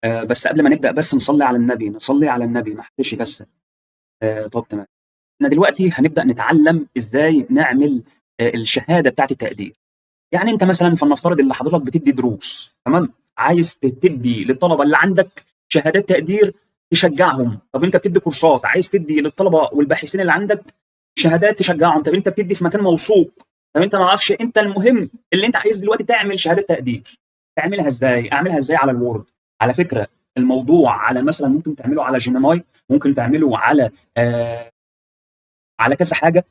بس قبل ما نبدأ بس نصلي على النبي، نصلي على النبي ما حدش يكسل. طب تمام. إحنا دلوقتي هنبدأ نتعلم إزاي نعمل الشهادة بتاعة التقدير. يعني أنت مثلًا فلنفترض إن حضرتك بتدّي دروس، تمام؟ عايز تدّي للطلبة اللي عندك شهادات تقدير تشجّعهم. طب أنت بتدّي كورسات، عايز تدّي للطلبة والباحثين اللي عندك شهادات تشجّعهم. طب أنت بتدّي في مكان موثوق. طب أنت ما أعرفش، أنت المهم اللي أنت عايز دلوقتي تعمل شهادة تقدير. تعملها إزاي؟ أعملها إزاي على الوورد؟ على فكرة الموضوع على مثلًا ممكن تعمله على Gemini، ممكن تعمله على كذا حاجة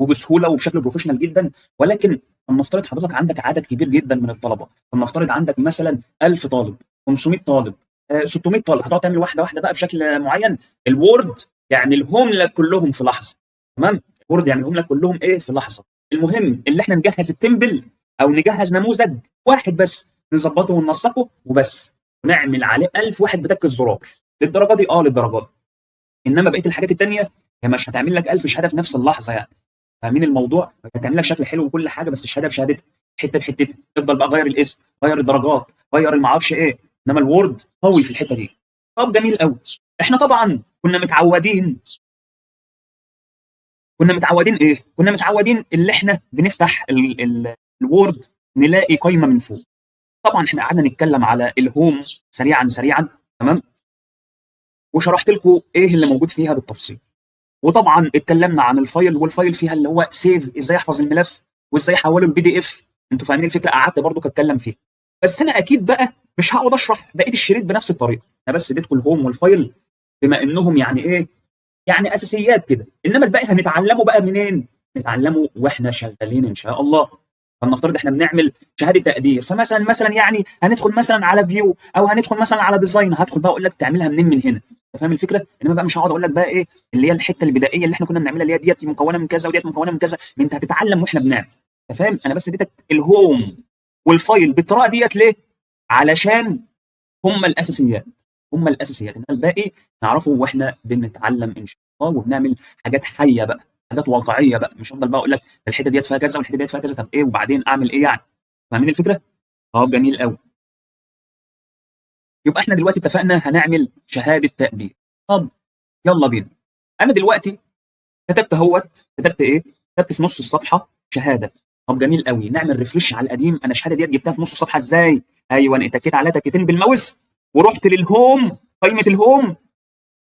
وبسهولة وبشكل بروفيشنال جدًا. ولكن فلنفترض حضرتك عندك عدد كبير جدًا من الطلبة، فلنفترض عندك مثلًا 1000 طالب، 500 طالب، 600 طالب، هتقعد تعمل واحدة واحدة بقى بشكل معين. الوورد يعملهم لك كلهم في لحظة، تمام؟ الوورد يعملهم لك كلهم إيه في لحظة. المهم اللي إحنا نجهّز التمبل أو نجهّز نموذج واحد بس، نضبطه وننسقه وبس، ونعمل عليه 1000 واحد بتَكّ الزرار. للدرجة دي للدرجة دي. إنما بقية الحاجات التانية هي مش هتعمل لك 1000 شهادة في نفس اللحظة يعني. فاهمين الموضوع؟ هتعمل لك شكل حلو وكل حاجه، بس الشهاده بشهادتها، حته بحتتها. افضل بقى غير الاسم، غير الدرجات، غير ما اعرفش ايه. انما الوورد قوي في الحته دي. طب جميل قوي. احنا طبعا كنا متعودين ايه؟ كنا متعودين اللي احنا بنفتح الوورد نلاقي قايمه من فوق. طبعا احنا قعدنا نتكلم على الهوم سريعا سريعا، تمام؟ وشرحت لكم ايه اللي موجود فيها بالتفصيل. وطبعا اتكلمنا عن الفايل، والفايل فيها اللي هو سيف، ازاي احفظ الملف وازاي احوله لبي دي اف. انتوا فاهمين الفكره؟ قعدت برضو اتكلم فيها. بس انا اكيد بقى مش هقعد اشرح بقيه الشريط بنفس الطريقه. انا بس اديتكم الهوم والفايل بما انهم يعني ايه، يعني اساسيات كده. انما الباقي هنتعلمه بقى منين؟ نتعلمه واحنا شغالين ان شاء الله. فلنفترض احنا بنعمل شهاده تقدير، فمثلا يعني هندخل مثلا على فيو او هندخل مثلا على ديزاين، هدخل بقى اقول لك تعملها منين من هنا. انت فاهم الفكره؟ انما بقى مش هقعد اقول لك بقى ايه اللي هي الحته البدائيه اللي احنا كنا بنعملها، اللي هي ديت مكونه من كذا وديت مكونه من كذا. ما انت هتتعلم واحنا بنعمل. انت فاهم؟ انا بس اديتك الهوم والفايل بالطريقه ديت ليه؟ علشان هم الاساسيات. هم الاساسيات، انما الباقي نعرفه واحنا بنتعلم ان شاء الله، وبنعمل حاجات حيه بقى، حاجات واقعيه بقى. مش هفضل بقى اقول لك الحته ديت فيها كذا والحته ديت فيها كذا، طب ايه وبعدين اعمل ايه يعني؟ فاهمين الفكره؟ جميل قوي. يبقى احنا دلوقتي اتفقنا هنعمل شهاده تقدير. طب يلا بينا. انا دلوقتي كتبت اهوت، كتبت ايه؟ كتبت في نص الصفحه شهاده. طب جميل قوي، نعمل ريفرش على القديم. انا الشهاده ديت جبتها في نص الصفحه ازاي؟ ايوه، انا اتكيت عليها تكتين بالماوس ورحت للهوم، قائمه الهوم،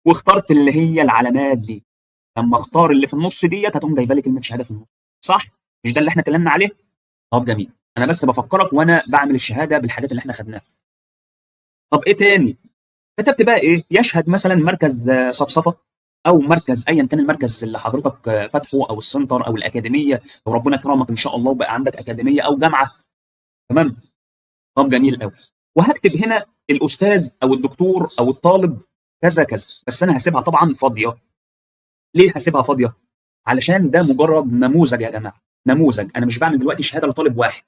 واخترت اللي هي العلامات دي. لما اختار اللي في النص ديت هتقوم جايبه لي كلمه شهاده في النص. صح؟ مش ده اللي احنا اتكلمنا عليه؟ طب جميل. انا بس بفكرك وانا بعمل الشهاده بالحاجات اللي احنا خدناها. طب ايه تاني؟ كتبت بقى ايه؟ يشهد مثلا مركز صفصفه، او مركز ايا كان المركز اللي حضرتك فاتحه، او السنتر او الاكاديميه. لو ربنا كرمك ان شاء الله وبقى عندك اكاديميه او جامعه، تمام؟ طب جميل قوي. وهكتب هنا الاستاذ او الدكتور او الطالب كذا كذا، بس انا هسيبها طبعا فاضيه. ليه هسيبها فاضيه؟ علشان ده مجرد نموذج يا جماعه. نموذج. انا مش بعمل دلوقتي شهاده لطالب واحد،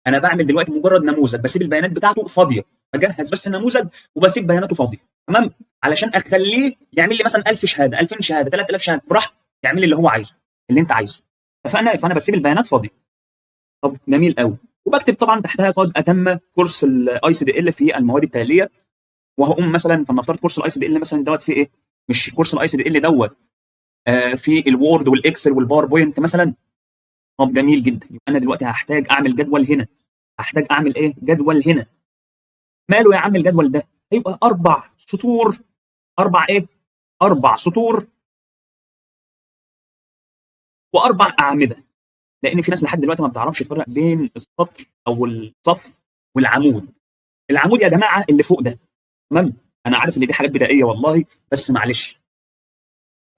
انا بعمل دلوقتي مجرد نموذج، بسيب البيانات بتاعته فاضيه. بجهز بس النموذج وبسيب بياناته فاضيه، تمام؟ علشان اخليه يعمل لي مثلا 1000 شهاده، 2000 شهاده، 3000 شهاده، براحته. يعمل لي اللي هو عايزه، اللي انت عايزه. اتفقنا؟ فانا بسيب البيانات فاضيه. طب جميل قوي. وبكتب طبعا تحتها قد اتم كورس الاي سي دي ال في المواد التاليه. وهقوم مثلا فلنفترض كورس الاي سي دي ال مثلا دوت فيه ايه؟ مش كورس الاي سي دي ال دوت في الوورد والاكسل والباوربوينت مثلا. طب جميل جدا. يبقى انا دلوقتي هحتاج اعمل جدول هنا. هحتاج اعمل ايه؟ جدول هنا. ماله يا عم الجدول ده؟ هيبقى 4 سطور. 4 ايه؟ 4 سطور و4 اعمده. لان في ناس لحد دلوقتي ما بتعرفش تفرق بين السطر او الصف والعمود. العمود يا جماعه اللي فوق ده، تمام؟ انا عارف ان دي حاجات بدائيه والله، بس معلش.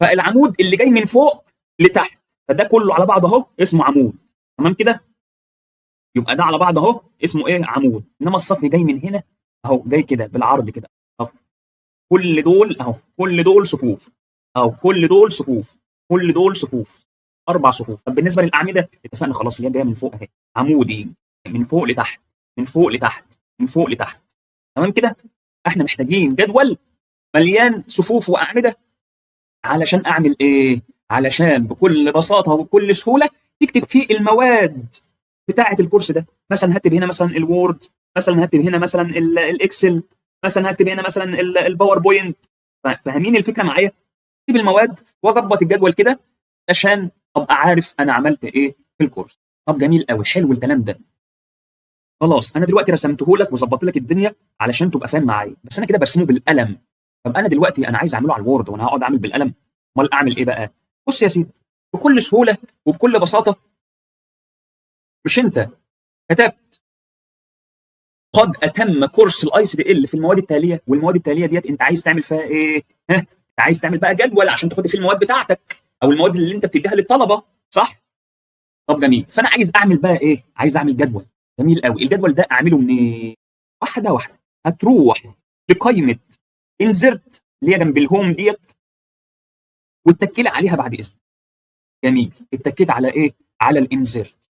فالعمود اللي جاي من فوق لتحت، فده كله على بعض اهو اسمه عمود، تمام كده؟ يبقى ده على بعض اهو اسمه ايه؟ عمود. انما الصف جاي من هنا اهو، جاي كده بالعرض كده. طب كل دول اهو، كل دول صفوف اهو، كل دول صفوف، كل دول صفوف. 4 صفوف. طب بالنسبه للاعمده اتفقنا خلاص، اللي هي جايه من فوق اهي، عمودي، من فوق لتحت، من فوق لتحت، من فوق لتحت، تمام كده؟ احنا محتاجين جدول مليان صفوف واعمده. علشان اعمل ايه؟ علشان بكل بساطه وبكل سهوله تكتب فيه المواد بتاعه الكورس ده. مثلا هكتب هنا مثلا الوورد، مثلا هكتب هنا مثلا الاكسل، مثلا هكتب هنا مثلا الباوربوينت. فاهمين الفكره معايا؟ اكتب المواد واظبط الجدول كده عشان ابقى عارف انا عملت ايه في الكورس. طب جميل قوي، حلو الكلام ده. خلاص انا دلوقتي رسمته لك وظبطت لك الدنيا علشان تبقى فاهم معايا، بس انا كده برسمه بالقلم. طب انا دلوقتي انا عايز اعمله على الوورد وانا هقعد اعمل بالقلم؟ امال اعمل ايه بقى؟ بص يا سيدي، بكل سهوله وبكل بساطه، مش انت كتبت قد اتم كورس الاي سي دي ال في المواد التاليه، والمواد التاليه ديت انت عايز تعمل فيها ايه؟ ها، انت عايز تعمل بقى جدول عشان تحط فيه المواد بتاعتك او المواد اللي انت بتديها للطلبه، صح؟ طب جميل، فانا عايز اعمل بقى ايه؟ عايز اعمل جدول. جميل قوي، الجدول ده اعمله منين؟ واحده واحده. هتروح لقائمه انزرت اللي هي جنب الهوم ديت وتتكلي عليها بعد اذنك. جميل، اتكيت على ايه؟ على الانزرت.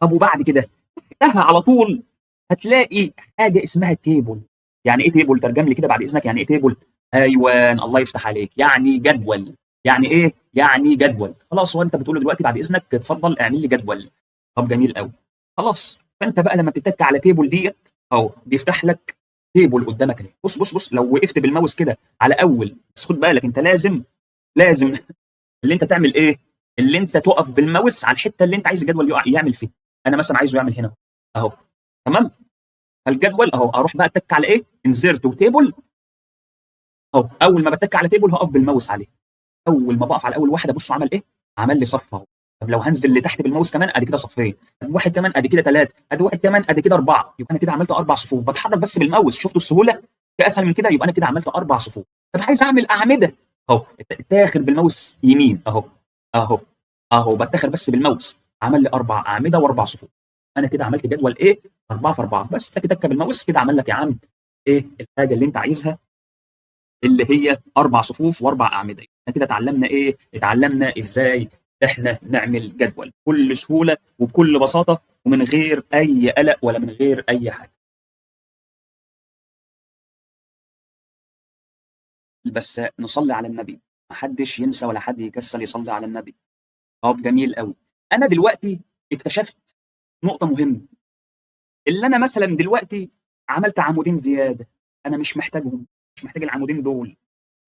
طب وبعد كده تحتها على طول هتلاقي حاجه اسمها تيبل. يعني ايه تيبل؟ ترجم لي كده بعد اذنك، يعني ايه تيبل؟ ايوان، الله يفتح عليك، يعني جدول. يعني ايه؟ يعني جدول. خلاص، هو انت بتقول له دلوقتي بعد اذنك اتفضل اعمل لي جدول. طب جميل قوي. خلاص، فانت بقى لما بتتك على تيبل ديت اهو بيفتح لك تيبل قدامك اهي. بص بص بص، لو وقفت بالماوس كده على اول، بس خد بالك انت لازم اللي انت تعمل ايه؟ اللي انت تقف بالماوس على الحته اللي انت عايز الجدول يعمل فيها. انا مثلا عايزه يعمل هنا اهو. تمام. فالجدول اهو اروح بقى اتك على ايه؟ انزرت وتيبل اهو. اول ما بتك على تيبل هقف بالماوس عليه. اول ما بقف على اول واحده بصوا عمل ايه؟ عمل لي صف اهو. طب لو هنزل لتحت بالماوس كمان ادي كده صفين، ادي واحد كمان ادي كده ثلاثه، ادي واحد كمان ادي كده اربعه، يبقى انا كده عملت اربع صفوف. بتحرك بس بالماوس، شفتوا السهوله؟ في اسهل من كده؟ يبقى انا كده عملت اربع صفوف. طب عايز اعمل اعمده اهو، اتاخر بالماوس يمين اهو اهو اهو، بتاخر بس بالماوس عمل لي اربع اعمده واربع صفوف. انا كده عملت جدول ايه؟ 4 في 4. بس تك تك بالماوس كده عمل لك يا عم ايه الحاجه اللي انت عايزها، اللي هي اربع صفوف واربع اعمده. احنا كده اتعلمنا ايه؟ اتعلمنا ازاي احنا نعمل جدول بكل سهوله وبكل بساطه ومن غير اي قلق ولا من غير اي حاجه. بس نصلي على النبي، محدش ينسى ولا حد يكسل يصلي على النبي. طب جميل قوي. انا دلوقتي اكتشفت نقطه مهمه، اللي انا مثلا دلوقتي عملت عمودين زياده، انا مش محتاجهم، مش محتاج العمودين دول.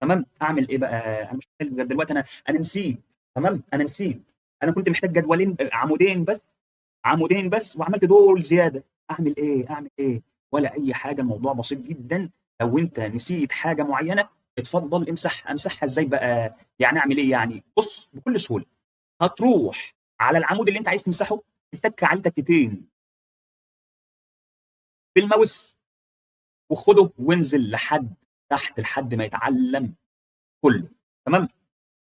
تمام، اعمل ايه بقى؟ انا مش محتاج دلوقتي، انا نسيت. تمام، انا نسيت. انا كنت محتاج جدولين، عمودين بس، عمودين بس، وعملت دول زياده. اعمل ايه؟ اعمل ايه؟ ولا اي حاجه، الموضوع بسيط جدا. لو انت نسيت حاجه معينه اتفضل امسحها ازاي بقى؟ يعني اعمل ايه يعني؟ بص بكل سهوله، هتروح على العمود اللي انت عايز تمسحه، تتك عليه تكتين بالماوس وخده وانزل لحد تحت لحد ما يتعلم كله. تمام.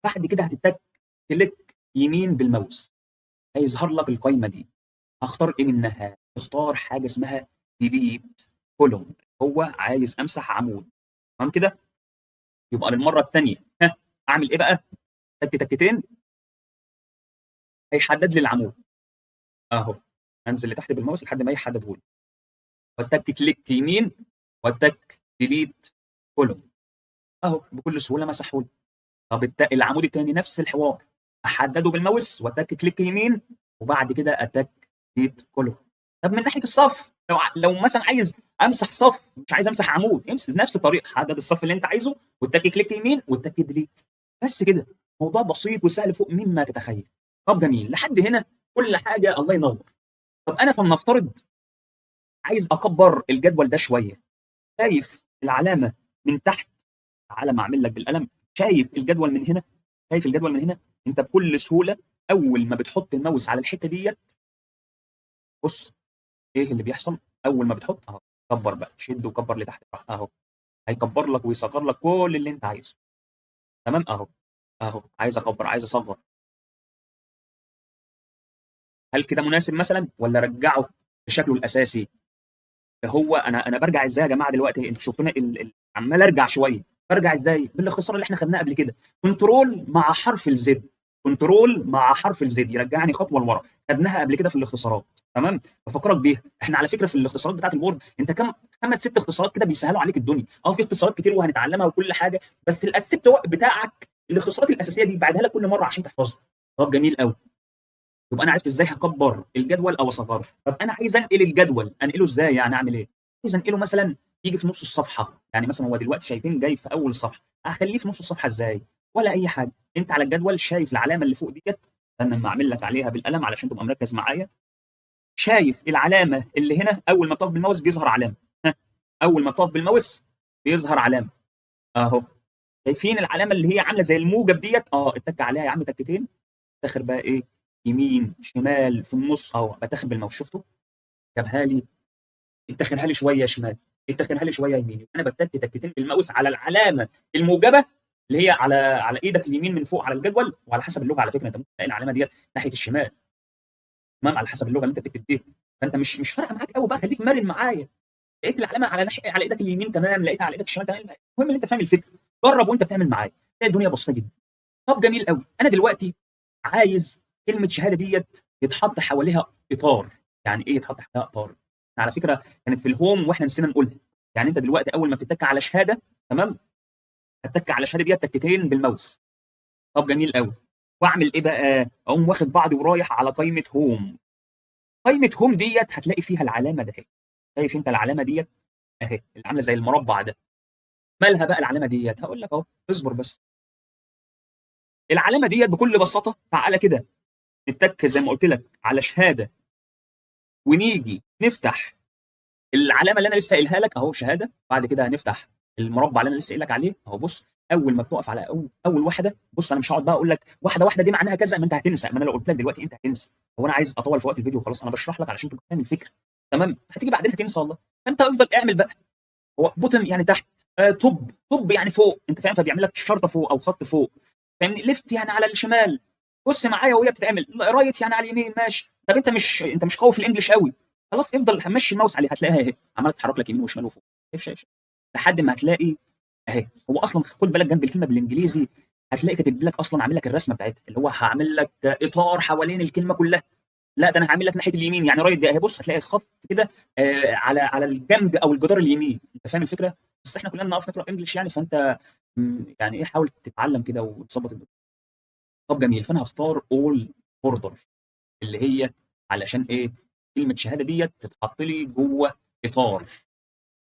بعد كده هتتك كليك يمين بالماوس، هيظهر لك القايمه دي. هختار ايه منها؟ اختار حاجه اسمها ديليت كولوم. هو عايز امسح عمود. تمام كده. يبقى للمره الثانيه ها، اعمل ايه بقى؟ تك تكتين هيحدد لي العمود اهو. انزل لتحت بالماوس لحد ما يحدده لي، واتك كليك يمين واتك ديليت كولوم اهو، بكل سهوله مسحه لي. طب العمود الثاني نفس الحوار، احدده بالماوس واتك كليك يمين وبعد كده اتك ديليت كولوم. طب من ناحيه الصف، لو مثلا عايز امسح صف مش عايز امسح عمود، امسك نفس الطريقه، حدد الصف اللي انت عايزه واتك كليك يمين واتك ديليت. بس كده، موضوع بسيط وسهل فوق مما تتخيل. طب جميل لحد هنا، كل حاجه الله ينور. طب انا فلنفترض عايز اكبر الجدول ده شويه. شايف العلامه من تحت؟ على ما اعمل لك بالقلم، شايف الجدول من هنا؟ شايف الجدول من هنا؟ انت بكل سهوله اول ما بتحط الماوس على الحته ديت، بص ايه اللي بيحصل. اول ما بتحط اهو، كبر بقى، شد وكبر لتحت اهو، هيكبر لك ويصغر لك كل اللي انت عايزه. تمام اهو اهو، عايز اكبر عايز اصغر. هل كده مناسب مثلا ولا رجعه لشكله الاساسي؟ هو انا برجع ازاي يا جماعه دلوقتي؟ انتوا شوفونا عمال ارجع شويه. برجع ازاي؟ بالاختصار اللي احنا خدناه قبل كده، كنترول مع حرف الزد. كنترول مع حرف الزد يرجعني خطوه لورا، خدناها قبل كده في الاختصارات. تمام. بفكرك بيها، احنا على فكره في الاختصارات بتاعت الوورد انت كم خمس ست اختصارات كده بيسهلوا عليك الدنيا. في اختصارات كتير وهنتعلمها وكل حاجه، بس الاسيبت بتاعك الاختصارات الاساسيه دي بعدها لك كل مره عشان تحفظها. طب جميل قوي. يبقى انا عرفت ازاي هكبر الجدول او اصغره. طب انا عايز انقل الجدول، انقله ازاي؟ يعني اعمل ايه؟ عايز انقله مثلا يجي في نص الصفحه. يعني مثلا هو دلوقتي شايفين جاي في اول الصفحه، اخليه في نص الصفحه ازاي؟ ولا اي حاجه. انت على الجدول شايف العلامه اللي فوق ديت، انا لما اعمل لك عليها بالقلم علشان تبقى مركز معايا. شايف العلامه اللي هنا اول ما تقف بالماوس بيظهر علامه؟ ها، اول ما تقف بالماوس بيظهر علامه اهو. شايفين العلامه اللي هي عامله زي الموجب ديت؟ اتك عليها يا عم تكتين. تاخر بقى ايه؟ يمين شمال في النص اهو، بتاخر بالماوس شفته؟ جابها لي. اتاخرها لي شويه شمال، اتاخرها لي شويه يمين. انا بتك تكتين بالماوس على العلامه الموجبه اللي هي على ايدك اليمين من فوق على الجدول. وعلى حسب اللغه على فكره، انت ممكن تلاقي العلامه ديت ناحيه الشمال، تمام، على حسب اللغه اللي انت بتكتب بيها. فانت مش فارقه معاك قوي بقى، خليك مرن معايا. لقيت العلامه على ناحيه على ايدك اليمين تمام، لقيتها على ايدك الشمال تمام. المهم ان انت فاهم الفكره. جرب وانت بتعمل معايا، تلاقي الدنيا بسيطه جدا. طب جميل قوي. انا دلوقتي عايز كلمه شهاده ديت يتحط حواليها اطار. يعني ايه يتحط حواليها اطار؟ على فكره كانت في الهوم واحنا نسينا نقولها. يعني انت دلوقتي اول ما بتتك على شهاده، تمام، هتتك على شهاده ديت تكتين بالماوس. طب جميل قوي. واعمل ايه بقى؟ اقوم واخد بعضي ورايح على قائمه هوم. قائمه هوم ديت هتلاقي فيها العلامه ده. شايف انت العلامه ديت اهي، اللي عامله زي المربع ده؟ مالها بقى العلامه ديت؟ هقول لك اهو، اصبر بس. العلامه ديت بكل بساطه، تعالى كده نتك زي ما قلت لك على شهاده، ونيجي نفتح العلامه اللي انا لسه قايلها لك اهو، شهاده. بعد كده هنفتح المربع اللي انا لسه قايل لك عليه اهو. بص، اول ما بتقف على اول واحده، بص انا مش هقعد بقى اقول لك واحده واحده دي معناها كذا، ما انت هتنسى. ما انا لو قلت لك دلوقتي انت هتنسى. هو انا عايز اطول في وقت الفيديو؟ خلاص انا بشرح لك علشان تبقى فاهم الفكره، تمام. هتيجي بعدين هتنسى والله. فانت افضل اعمل بقى. هو بوتم يعني تحت، توب يعني فوق، انت فاهم؟ فبيعمل لك شرطه فوق او خط فوق، فاهمني؟ ليفت يعني على الشمال. بص معايا وهي بتتعمل. رايت يعني على اليمين، ماشي. طب انت مش قوي في الانجليش قوي، خلاص افضل همشي الماوس عليها، هتلاقيها اهي عماله تتحرك لك يمين وشمال وفوق. شايف لحد ما هتلاقي اهي. هو اصلا خد بالك جنب الكلمه بالانجليزي هتلاقي كاتب لك اصلا، عامل لك الرسمه بتاعتها اللي هو هعمل لك اطار حوالين الكلمه كلها. لا ده انا هعمل لك ناحيه اليمين، يعني رايت دي اهي. بص هتلاقي خط كده على الجنب او الجدار اليمين. انت فاهم الفكره؟ بس احنا كلنا بنعرف نقرا انجلش يعني، فانت يعني ايه، حاول تتعلم كده وتظبط الدنيا. طب جميل. فانا هختار اول اوردر اللي هي علشان ايه؟ كلمه شهاده ديت تتحط لي جوه اطار.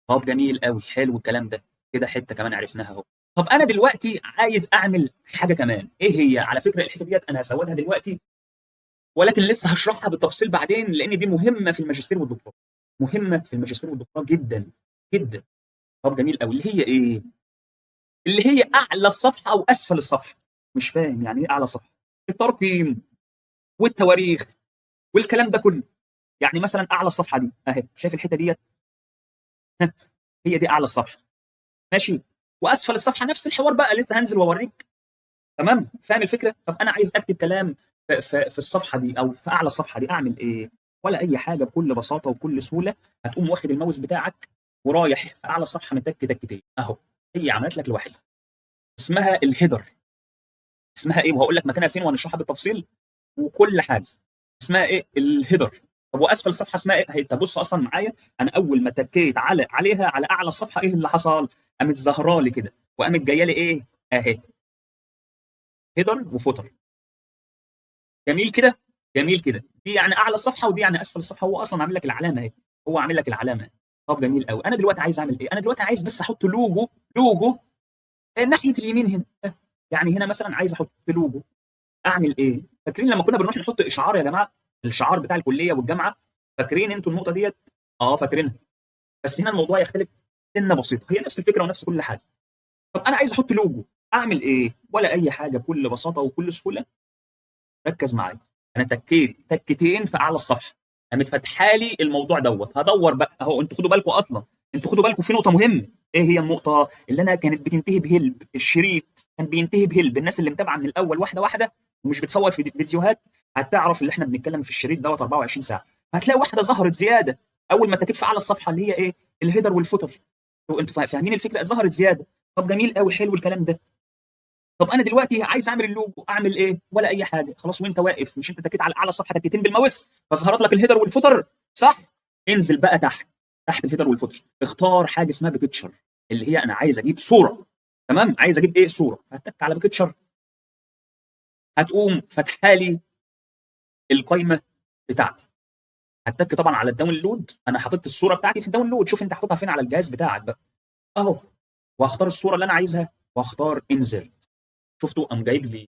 طب جميل قوي، حلو الكلام ده. كده حته كمان عرفناها اهو. طب انا دلوقتي عايز اعمل حاجه كمان. ايه هي؟ على فكره الحته ديت انا هسودها دلوقتي، ولكن لسه هشرحها بالتفصيل بعدين، لان دي مهمه في الماجستير والدكتوراه. مهمه في الماجستير والدكتوراه جدا جدا. طب جميل قوي. اللي هي ايه؟ اللي هي اعلى الصفحه او اسفل الصفحه. مش فاهم يعني ايه اعلى صفحه؟ الترقيم والتواريخ والكلام ده كله. يعني مثلا اعلى الصفحه دي اهي، شايف الحته ديت؟ هي دي اعلى الصفحه، ماشي. واسفل الصفحه نفس الحوار بقى، لسه هنزل واوريك، تمام. فاهم الفكره؟ طب انا عايز اكتب كلام في الصفحه دي او في اعلى الصفحه دي، اعمل ايه؟ ولا اي حاجه، بكل بساطه وبكل سهوله. هتقوم واخد الماوس بتاعك ورايح في اعلى الصفحه متك تكتين اهو. هي عملت لك لوحدها، اسمها الهيدر. اسمها ايه؟ وهقول لك مكانها فين وهنشرحها بالتفصيل وكل حاجه. اسمها ايه؟ الهيدر. طب واسفل الصفحه اسمها ايه؟ هي تبص اصلا معايا، انا اول ما تكيت عليها على اعلى الصفحه، ايه اللي حصل؟ قامت ظاهره لي كده، وقامت جايه لي ايه اهي، هيدر وفوتر. جميل كده، جميل كده. دي يعني اعلى الصفحه ودي يعني اسفل الصفحه. هو اصلا عامل لك العلامه اهي، هو عامل لك العلامه. طب جميل قوي. انا دلوقتي عايز اعمل ايه؟ انا دلوقتي عايز بس احط لوجو ناحيه اليمين هنا. يعني هنا مثلا عايز احط لوجو. اعمل ايه؟ فاكرين لما كنا بنروح نحط اشعار يا جماعه؟ الشعار بتاع الكليه والجامعه، فاكرين انتوا النقطه ديت؟ فاكرينها. بس هنا الموضوع يختلف سنه بسيطه، هي نفس الفكره ونفس كل حاجه. طب انا عايز احط لوجو، اعمل ايه؟ ولا اي حاجه، بكل بساطه وكل سهوله. ركز معايا. انا تكيت تكتين في اعلى الصفحه، قامت فاتحه لي الموضوع دوت. هدور بقى اهو. انتوا خدوا بالكم اصلا، انتوا خدوا بالكم في نقطه مهمه. ايه هي النقطه؟ اللي انا كانت بتنتهي بهلب، الشريط كان بينتهي بهلب. الناس اللي متابعه من الاول واحده واحده ومش بتفوت في فيديوهات هتعرف اللي احنا بنتكلم في الشريط دوت 24 ساعه. هتلاقي واحده ظهرت زياده اول ما تكيت في اعلى الصفحه، اللي هي ايه؟ الهيدر والفوتر. انتوا فاهمين الفكره؟ ظهرت زياده. طب جميل قوي، حلو الكلام ده. طب انا دلوقتي عايز اعمل اللوجو، اعمل ايه؟ ولا اي حاجه. خلاص، وانت واقف مش انت تكيت على اعلى الصفحه تكتين بالماوس فظهرت لك الهيدر والفوتر، صح؟ انزل بقى تحت الهيدر والفوتر، اختار حاجه اسمها بيكتشر، اللي هي انا عايز اجيب صوره. تمام، عايز اجيب ايه؟ صوره. فهتك على بيكتشر، هتقوم فاتحه لي القائمه بتاعتي. هتك طبعا على الداونلود. انا حاطط الصوره بتاعتي في الداونلود، شوف انت حاططها فين على الجهاز بتاعك بقى اهو. وهختار الصوره اللي انا عايزها وهختار انزرت. شفتوا قام جايب لي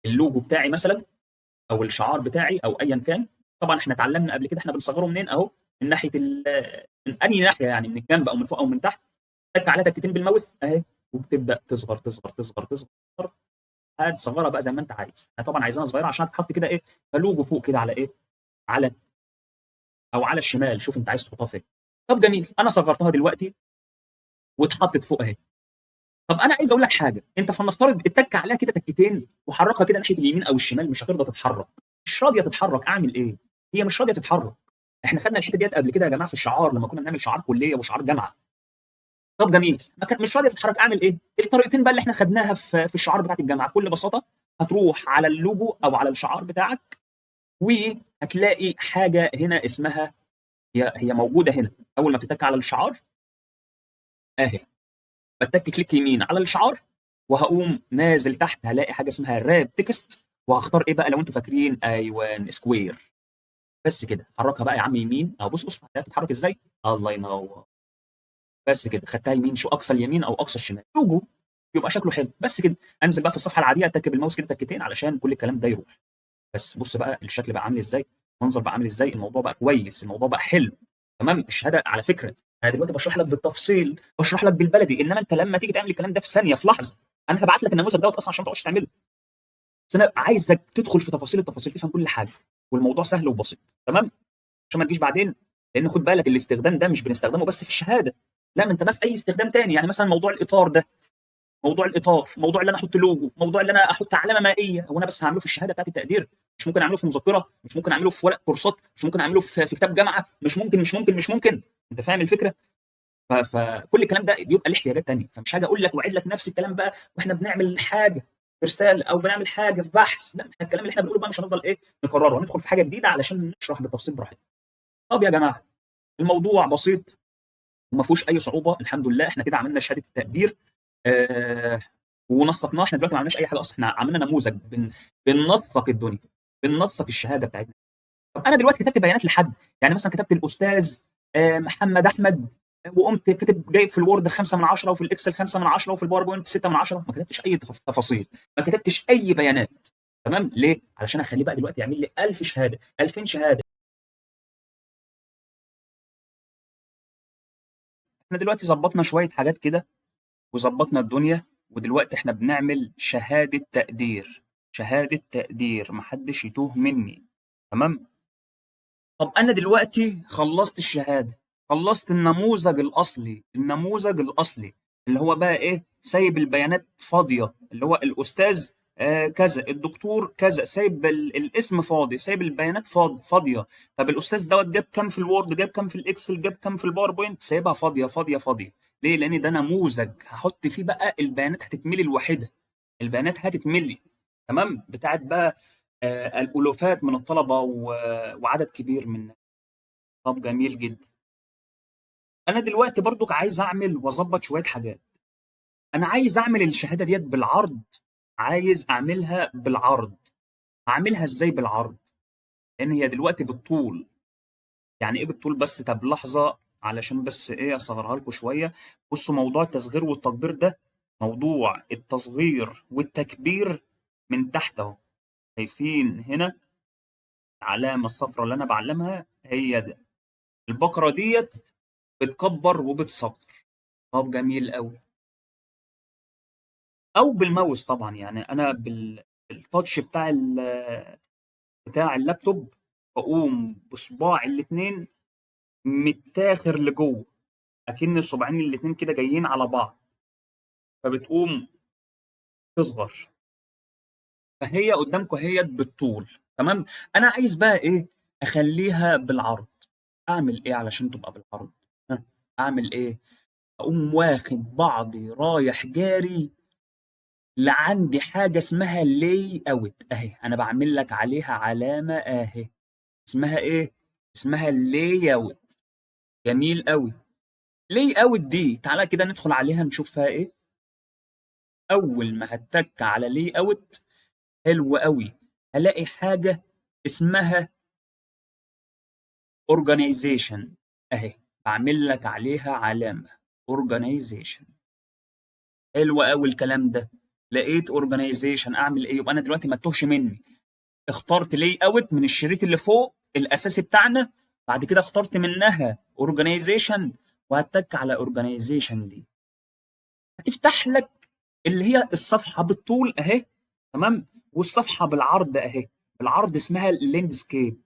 اللوجو بتاعي مثلا، او الشعار بتاعي او ايا كان. طبعا احنا اتعلمنا قبل كده احنا بنصغره منين اهو، من ناحيه من انهي ناحيه يعني، من الجنب او من فوق او من تحت. تك عليها تكتين بالماوس اهي، وبتبدا تصغر تصغر تصغر تصغر. هتصغرها بقى زي ما انت عايز. انا طبعا عايزاها صغيره عشان تحط كده ايه، كلوجو فوق كده على ايه، على او على الشمال، شوف انت عايز تحطها فين. طب جميل، انا صغرتها دلوقتي واتحطت فوق اهي. طب انا عايز اقول لك حاجه، انت فلنفترض اتك عليها كده تكتين وحركها كده ناحيه اليمين او الشمال، مش هترضى تتحرك، مش راضيه تتحرك، اعمل ايه؟ هي مش راضيه تتحرك. احنا خدنا الحته ديت قبل كده يا جماعه في الشعار لما كنا بنعمل شعار كليه وشعار جامعه. طب جميل، ما كانت مش راضيه تتحرك، اعمل ايه؟ الطريقتين بقى اللي احنا خدناها في الشعار بتاعت الجامعه بكل بساطه، هتروح على اللوجو او على الشعار بتاعك وهتلاقي حاجه هنا اسمها، هي موجوده هنا اول ما بتتك على الشعار اهي. بتك كليك يمين على الشعار وهقوم نازل تحت، هلاقي حاجه اسمها راب تكست، وهختار ايه بقى لو انتوا فاكرين، ايوان سكوير. بس كده حركها بقى يا عم يمين اهو، بص بص هتلاقيها بتتحرك ازاي. الله ينور. بس كده خدتها يمين، شو اقصى اليمين او اقصى الشمال لوجو، يبقى شكله حلو. بس كده انزل بقى في الصفحه العاديه، اتك بالماوس كده تكتين علشان كل الكلام ده يروح. بس بص بقى الشكل بقى عامل ازاي، المنظر بقى عامل ازاي، الموضوع بقى كويس، الموضوع بقى حلو. تمام. الشهاده على فكره انا دلوقتي بشرح لك بالتفصيل، بشرح لك بالبلدي، انما انت لما تيجي تعمل الكلام ده في ثانيه في لحظه، انا هبعت لك النموذج دوت اصلا عشان ما تقعدش تعمله. بس انا عايزك تدخل في تفاصيل التفاصيل، تفهم كل حاجه، والموضوع سهل وبسيط. تمام. عشان ما تجيش بعدين، لان خد بالك الاستخدام ده مش بنستخدمه بس في الشهاده، لا، ما انت ما في اي استخدام تاني. يعني مثلا موضوع الاطار ده، موضوع الاطار، موضوع اللي انا احط لوجو، موضوع اللي انا احط علامه مائيه، هو انا بس هعمله في الشهاده بتاعت التقدير؟ مش ممكن اعمله في مذكره؟ مش ممكن اعمله في ورق كورسات؟ مش ممكن اعمله في كتاب جامعه؟ مش ممكن مش ممكن مش ممكن. انت فاهم الفكره؟ فكل الكلام ده بيبقى له احتياجات تانيه، فمش هاجي اقول لك واعيد لك نفس الكلام بقى واحنا بنعمل حاجه في رساله او بنعمل حاجه في بحث. لا، احنا الكلام اللي احنا بنقوله بقى مش هنفضل ايه نكرره، هندخل في حاجه جديده علشان نشرح بالتفصيل براحتنا. طب يا جماعه، الموضوع بسيط وما فيهوش اي صعوبه الحمد لله. احنا كده عملنا شهاده التقدير آه ونسقناه. احنا دلوقتي ما عملناش اي حاجه اصلا، احنا عملنا نموذج بننسق الدنيا، بننسق الشهاده بتاعتنا. طب انا دلوقتي كتبت بيانات لحد، يعني مثلا كتبت الاستاذ محمد احمد، وقمت كاتب جايب في الوورد 5 من 10 وفي الاكسل 5 من 10 وفي الباوربوينت 6 من 10، ما كتبتش اي تفاصيل، ما كتبتش اي بيانات. تمام. ليه؟ علشان اخليه بقى دلوقتي يعمل لي 1000 شهاده 2000 شهاده. احنا دلوقتي ظبطنا شويه حاجات كده وظبطنا الدنيا، ودلوقتي احنا بنعمل شهاده تقدير، شهاده تقدير محدش يتوه مني. تمام. طب انا دلوقتي خلصت الشهاده، خلصت النموذج الاصلي، النموذج الاصلي اللي هو بقى ايه، سايب البيانات فاضيه، اللي هو الاستاذ كذا، الدكتور كذا، سايب الاسم فاضي، سايب البيانات فاضيه. طب الاستاذ دوت جاب كام في الوورد، جاب كام في الاكسل، جاب كام في الباوربوينت، سايبها فاضيه فاضيه فاضيه. ليه؟ لان ده نموذج هحط فيه بقى البيانات، هتتملي الواحده، البيانات هتتملي. تمام. بتاعت بقى الالوفات من الطلبه وعدد كبير من. طب جميل جدا. انا دلوقتي برضك عايز اعمل واظبط شويه حاجات. انا عايز اعمل الشهاده ديت بالعرض، عايز اعملها بالعرض. اعملها ازاي بالعرض؟ لان هي دلوقتي بالطول. يعني ايه بالطول بس؟ طب لحظه علشان بس ايه اصغرها لكم شويه. بصوا موضوع التصغير والتكبير ده، موضوع التصغير والتكبير من تحت اهو، شايفين هنا العلامه الصفراء اللي انا بعلمها هي ده، البقره ديت بتكبر وبتصغر. طب جميل قوي. او بالماوس طبعا، يعني انا بالتاتش بتاع اللابتوب بقوم بصباعي الاثنين متاخر لجوه، اكن الصباعين الاثنين كده جايين على بعض، فبتقوم تصغر. فهي قدامكم هي بالطول. تمام. انا عايز بقى ايه، اخليها بالعرض. اعمل ايه علشان تبقى بالعرض؟ ها، اعمل ايه؟ اقوم واخد بعضي رايح جاري لعندي حاجه اسمها لاي اوت اهي، انا بعمل لك عليها علامه اهي، اسمها ايه؟ اسمها لاي اوت. جميل قوي. لاي اوت دي تعالى كده ندخل عليها نشوف فيها ايه. اول ما هتك على لاي اوت، حلو قوي، هلاقي حاجه اسمها organization اهي، بعمل لك عليها علامه organization. حلو قوي الكلام ده. لقيت organization اعمل ايه؟ يبقى انا دلوقتي ما تتوهش مني، اخترت لي اوت من الشريط اللي فوق الاساسي بتاعنا، بعد كده اخترت منها organization، وهتك على organization دي هتفتح لك اللي هي الصفحه بالطول اهي، تمام، والصفحه بالعرض اهي. بالعرض اسمها اللاندسكيب.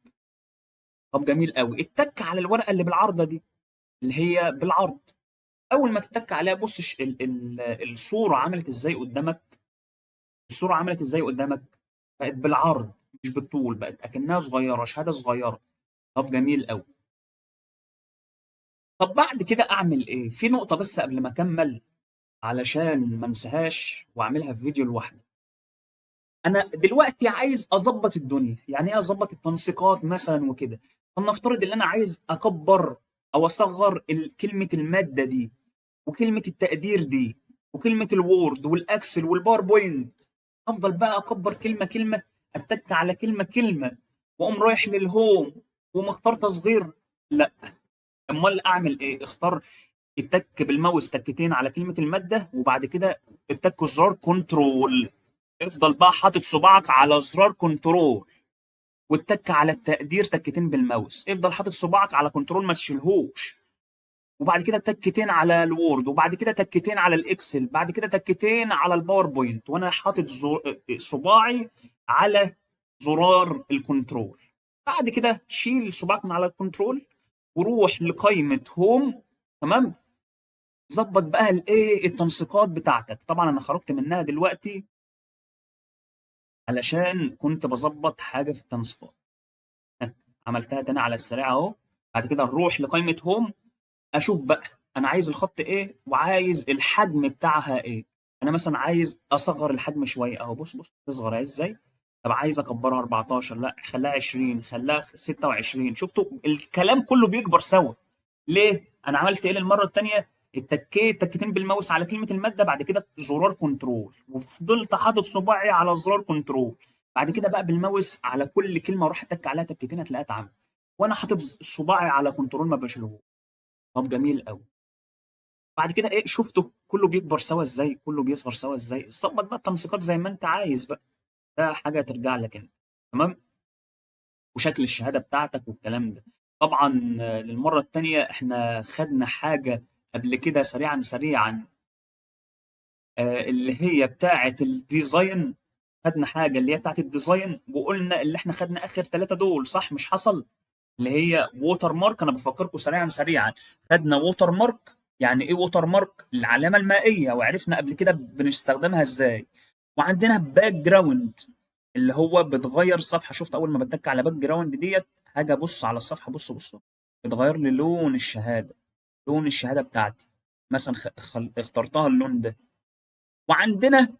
طب جميل قوي، اتك على الورقه اللي بالعرض دي اللي هي بالعرض. اول ما تتك عليها بص الصوره عملت ازاي قدامك. الصوره عملت ازاي قدامك، بقت بالعرض مش بالطول، بقت اكنها صغيره، شهاده صغيره. طب جميل قوي. طب بعد كده اعمل ايه؟ في نقطه بس قبل ما اكمل علشان ما انساهاش واعملها في فيديو لوحده. انا دلوقتي عايز اظبط الدنيا، يعني ايه اظبط التنسيقات مثلا وكده. فلنفترض ان انا عايز اكبر او اصغر كلمه الماده دي، وكلمه التقدير دي، وكلمه الوورد والاكسل والباوربوينت. افضل بقى اكبر كلمه كلمه، اتك على كلمه كلمه، واقوم رايح للهوم ومختار تصغير؟ لا. امال اعمل ايه؟ اختار التك بالماوس تكتين على كلمه الماده، وبعد كده التك زرار كنترول. افضل بقى حاطط صباعك على زرار كنترول، والتك على التقدير تكتين بالماوس. افضل حاطط صباعك على كنترول ما تشيلهوش، وبعد كده تكتين على الوورد، وبعد كده تكتين على الاكسل، بعد كده تكتين على الباوربوينت، وانا حاطط صباعي على زرار الكنترول. بعد كده شيل صباعك من على الكنترول وروح لقائمة هوم، تمام. ظبط بقى الايه التنسيقات بتاعتك. طبعا انا خرجت منها دلوقتي علشان كنت بظبط حاجة في التنسيقات. عملتها تاني على السريع اهو. بعد كده نروح لقائمة هوم، اشوف بقى انا عايز الخط ايه وعايز الحجم بتاعها ايه. انا مثلا عايز اصغر الحجم شويه اهو، بص بص تصغر ازاي. طب عايز اكبرها 14، لا خليها 20، خليها 26. شفتوا الكلام كله بيكبر سوا. ليه؟ انا عملت ايه للمره الثانيه؟ اتكيت تكتين بالماوس على كلمه الماده، بعد كده زرار كنترول، وفضلت حاطط صباعي على زرار كنترول. بعد كده بقى بالماوس على كل كلمه اروح اتك عليها تكتين هتلاقيها اتعمل، وانا حاطط صباعي على كنترول ما بشيلهوش. طب جميل قوي. بعد كده ايه؟ شفتوا كله بيكبر سوا ازاي، كله بيصغر سوا ازاي. ظبط بقى التنسيقات زي ما انت عايز بقى، ده حاجه ترجع لك انت. تمام. وشكل الشهاده بتاعتك والكلام ده. طبعا للمره الثانيه احنا خدنا حاجه قبل كده سريعا سريعا، اللي هي بتاعه الديزاين. خدنا حاجه اللي هي بتاعه الديزاين، وقلنا اللي احنا خدنا اخر ثلاثه دول صح مش حصل؟ اللي هي ووتر مارك. انا بفكركم سريعا سريعا. خدنا ووتر مارك. يعني ايه ووتر مارك؟ العلامه المائيه، وعرفنا قبل كده بنستخدمها ازاي. وعندنا باك جراوند اللي هو بتغير الصفحه. شفت اول ما بتك على باك جراوند ديت حاجه، بص على الصفحه، بص بص، بتغير لي لون الشهاده. لون الشهاده بتاعتي مثلا اخترتها اللون ده. وعندنا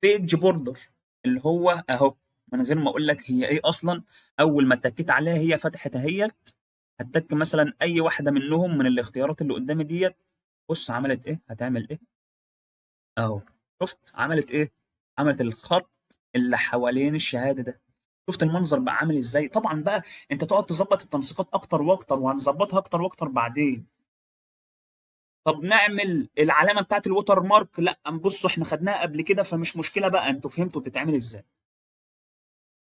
بيج بوردر اللي هو اهو، من غير ما اقول لك هي ايه اصلا. اول ما اتكيت عليها هي فتحت اهيت. هتك مثلا اي واحده منهم من الاختيارات اللي قدامي ديت. بص عملت ايه، هتعمل ايه اهو. شفت عملت ايه؟ عملت الخط اللي حوالين الشهاده ده. شفت المنظر بقى عامل ازاي؟ طبعا بقى انت تقعد تظبط التنسيقات اكتر واكتر، وهنظبطها اكتر واكتر بعدين. طب نعمل العلامه بتاعت الوتر مارك؟ لا بصوا احنا خدناها قبل كده فمش مشكله بقى، انتوا فهمتوا بتتعمل ازاي.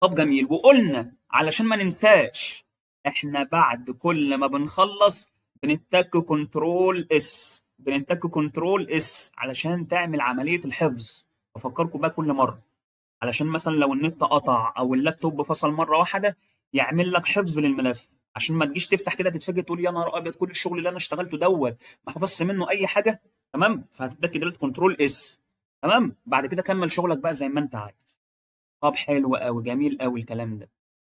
طب جميل. وقلنا علشان ما ننساش، احنا بعد كل ما بنخلص بنتك كنترول اس، بنتك كنترول اس علشان تعمل عملية الحفظ. بفكركم بقى كل مرة، علشان مثلا لو النت قطع او اللابتوب فصل مرة واحدة يعمل لك حفظ للملف، عشان ما تجيش تفتح كده تتفاجئ تقول يا نهار ابيض كل الشغل اللي انا اشتغلته دوت ما حفظش منه اي حاجة. تمام. فهتتك دلوقتي كنترول اس. تمام. بعد كده كمل شغلك بقى زي ما انت عايز. طب حلو قوي، جميل قوي الكلام ده.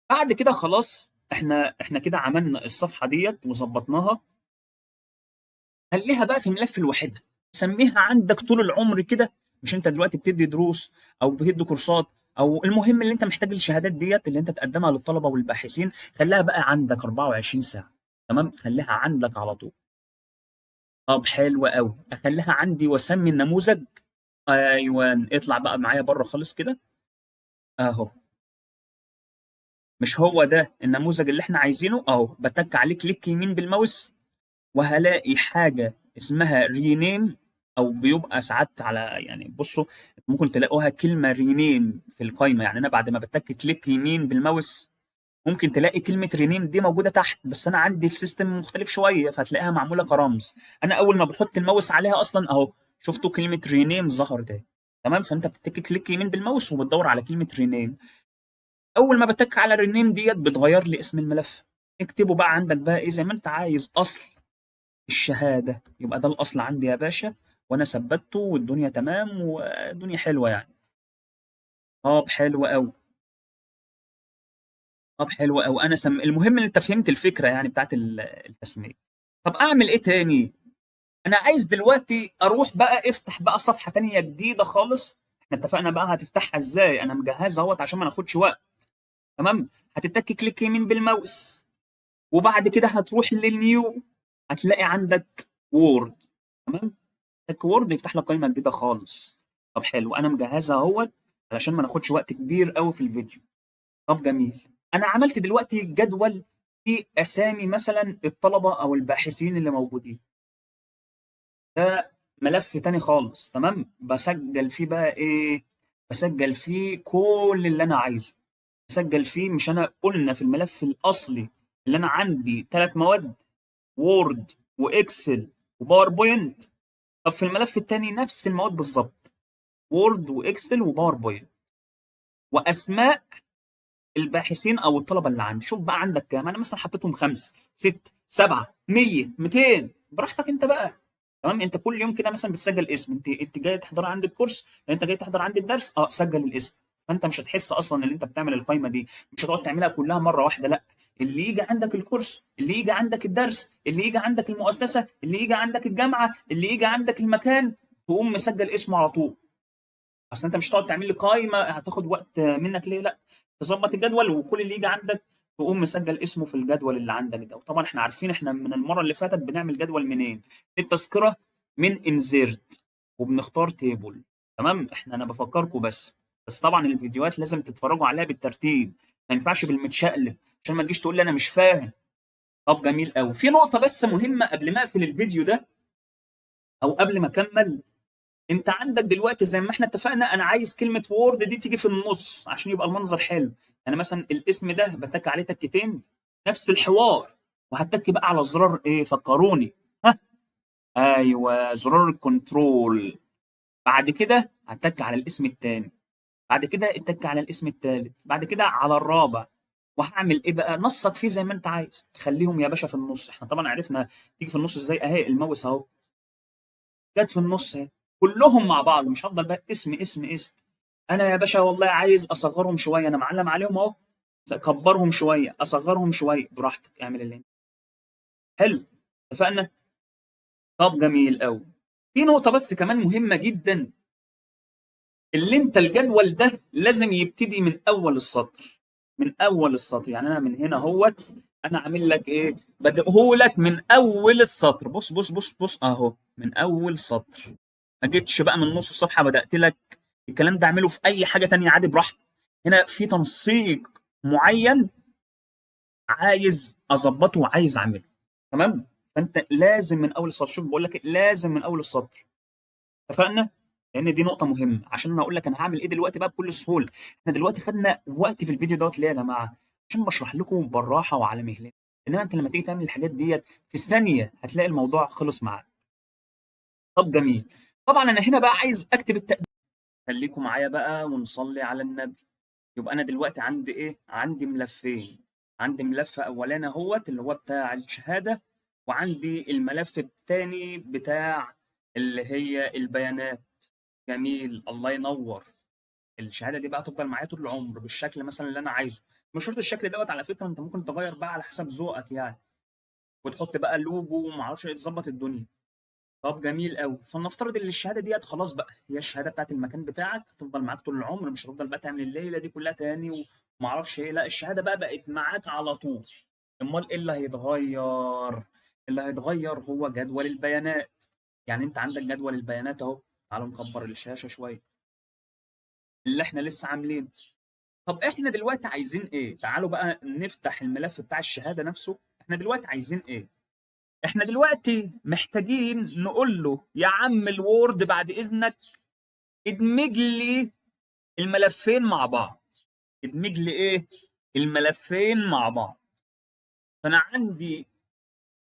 بعد كده خلاص احنا كده عملنا الصفحه ديت وظبطناها. خليها بقى في ملف لوحدها، سميها عندك طول العمر كده. مش انت دلوقتي بتدي دروس او بتدي كورسات، او المهم اللي انت محتاج الشهادات ديت اللي انت تقدمها للطلبه والباحثين، خليها بقى عندك 24 ساعه. تمام. خليها عندك على طول. طب حلو قوي. اخليها عندي واسمي النموذج. ايوه. اطلع بقى معايا بره خالص كده اهو. مش هو ده النموذج اللي احنا عايزينه اهو. بتك عليه كليك يمين بالماوس وهلاقي حاجه اسمها رينيم، او بيبقى ساعات على يعني بصوا ممكن تلاقوها كلمه رينيم في القائمه. يعني انا بعد ما بتك كليك يمين بالماوس ممكن تلاقي كلمه رينيم دي موجوده تحت، بس انا عندي السيستم مختلف شويه فتلاقيها معموله كرمز. انا اول ما بحط الماوس عليها اصلا اهو شفتوا كلمه رينيم ظهر ده. تمام، فانت بتتك كليك يمين بالماوس وبتدور على كلمه رينيم. اول ما بتك على الرينيم ديت بتغير لي اسم الملف. اكتبه بقى عندك بقى ايه زي ما انت عايز. اصل الشهاده يبقى ده الاصل عندي يا باشا، وانا ثبته والدنيا تمام والدنيا حلوه يعني. طب حلو قوي. طب حلو قوي. المهم ان انت فهمت الفكره يعني بتاعت التسميه. طب اعمل ايه تاني؟ انا عايز دلوقتي اروح بقى افتح بقى صفحه تانية جديده خالص. احنا اتفقنا بقى هتفتحها ازاي، انا مجهزها اهوت عشان ما ناخدش وقت. تمام، هتتك كليك يمين بالماوس وبعد كده هتروح للنيو، هتلاقي عندك وورد. تمام، تك وورد يفتح لك قائمه جديده خالص. طب حلو، انا مجهزها اهوت علشان ما ناخدش وقت كبير قوي في الفيديو. طب جميل، انا عملت دلوقتي جدول فيه اسامي مثلا الطلبه او الباحثين اللي موجودين. ده ملف تاني خالص. تمام، بسجل فيه بقى ايه؟ بسجل فيه كل اللي انا عايزه. بسجل فيه، مش انا قلنا في الملف الاصلي اللي انا عندي 3 مواد، وورد واكسل وباوربوينت؟ طب في الملف التاني نفس المواد بالظبط، وورد واكسل وباوربوينت، واسماء الباحثين او الطلبه اللي عندي. شوف بقى عندك كام، انا مثلا حطيتهم 5 6 7 100 200 براحتك انت بقى. تمام، انت كل يوم كده مثلا بتسجل اسم. انت جاي تحضر عندي الكورس، انت جاي تحضر عندي الدرس، سجل الاسم. فانت مش هتحس اصلا ان انت بتعمل القائمه دي، مش هتقعد تعملها كلها مره واحده، لا. اللي يجي عندك الكورس، اللي يجي عندك الدرس، اللي يجي عندك المؤسسه، اللي يجي عندك الجامعه، اللي يجي عندك المكان، تقوم مسجل اسمه على طول. اصل انت مش هتقعد تعمل لي قائمه هتاخد وقت منك ليه، لا. تظبط الجدول وكل اللي يجي عندك تقوم مسجل اسمه في الجدول اللي عندك ده. وطبعا احنا عارفين احنا من المره اللي فاتت بنعمل جدول منين. التذكره من انزيرت وبنختار تيبل. تمام، انا بفكركم بس طبعا الفيديوهات لازم تتفرجوا عليها بالترتيب، ما ينفعش بالمتشقلب عشان ما تجيش تقول لي انا مش فاهم. طب جميل قوي، في نقطه بس مهمه قبل ما اقفل الفيديو ده او قبل ما اكمل. انت عندك دلوقتي زي ما احنا اتفقنا انا عايز كلمه وورد دي تيجي في النص عشان يبقى المنظر حلو. يعني مثلا الاسم ده بتك عليه تكتين، نفس الحوار. وهتك بقى على زرار ايه فكروني؟ ها، ايوه زرار الكنترول. بعد كده هتك على الاسم الثاني، بعد كده اتك على الاسم الثالث، بعد كده على الرابع. وهعمل ايه بقى؟ نسق فيه زي ما انت عايز، خليهم يا باشا في النص. احنا طبعا عرفنا تيجي في النص ازاي، اهي الماوس اهو جت في النص اهي. كلهم مع بعض، مش هفضل بقى اسم اسم اسم. انا يا باشا والله عايز اصغرهم شويه، انا معلم عليهم اهو. اكبرهم شويه، اصغرهم شويه، براحتك اعمل اللي انت. حلو، اتفقنا. طب جميل قوي. في نقطه بس كمان مهمه جدا، اللي انت الجدول ده لازم يبتدي من اول السطر. من اول السطر، يعني انا من هنا اهوت انا عامل لك ايه؟ بديه لك من اول السطر. بص بص بص بص اهو من اول سطر. ما جيتش بقى من نص الصفحه بدات لك. الكلام ده اعمله في اي حاجه تانية عادي براحتك. هنا في تنسيق معين عايز اظبطه وعايز اعمله. تمام، فانت لازم من اول السطر. شوف بقول لك إيه؟ لازم من اول السطر. اتفقنا؟ لان دي نقطه مهمه عشان انا اقول لك انا هعمل ايه دلوقتي بقى بكل سهوله. احنا دلوقتي خدنا وقت في الفيديو دوت ليه يا جماعه؟ عشان بشرح لكم بالراحه وعلى مهلك. انما انت لما تيجي تعمل الحاجات ديت في ثانيه هتلاقي الموضوع خلص معاك. طب جميل. طبعا انا هنا بقى عايز اكتب التقدير. خليكم معايا بقى ونصلي على النبي. يبقى انا دلوقتي عندي ايه؟ عندي ملفين. عندي ملف اولاني اهوت اللي هو بتاع الشهاده، وعندي الملف الثاني بتاع اللي هي البيانات. جميل، الله ينور. الشهاده دي بقى تفضل معايا طول العمر بالشكل مثلا اللي انا عايزه. مش شرط الشكل دوت على فكره، انت ممكن تغير بقى على حسب ذوقك يعني، وتحط بقى لوجو وما اعرفش ايه تظبط الدنيا. طب جميل قوي. فلنفترض ان الشهاده ديت خلاص بقى هي الشهاده بتاعت المكان بتاعك، تفضل معاك طول العمر، مش هتفضل بقى تعمل الليله دي كلها تاني وما اعرفش ايه. لا، الشهاده بقى بقت معاك على طول. امال ايه اللي هيتغير؟ اللي هيتغير هو جدول البيانات. يعني انت عندك جدول البيانات اهو. تعالوا نكبر الشاشه شويه. اللي احنا لسه عاملينه. طب احنا دلوقتي عايزين ايه؟ تعالوا بقى نفتح الملف بتاع الشهاده نفسه. احنا دلوقتي عايزين ايه؟ احنا دلوقتي محتاجين نقول له يا عم الوورد بعد اذنك ادمج لي الملفين مع بعض. ادمج لي ايه؟ الملفين مع بعض. فانا عندي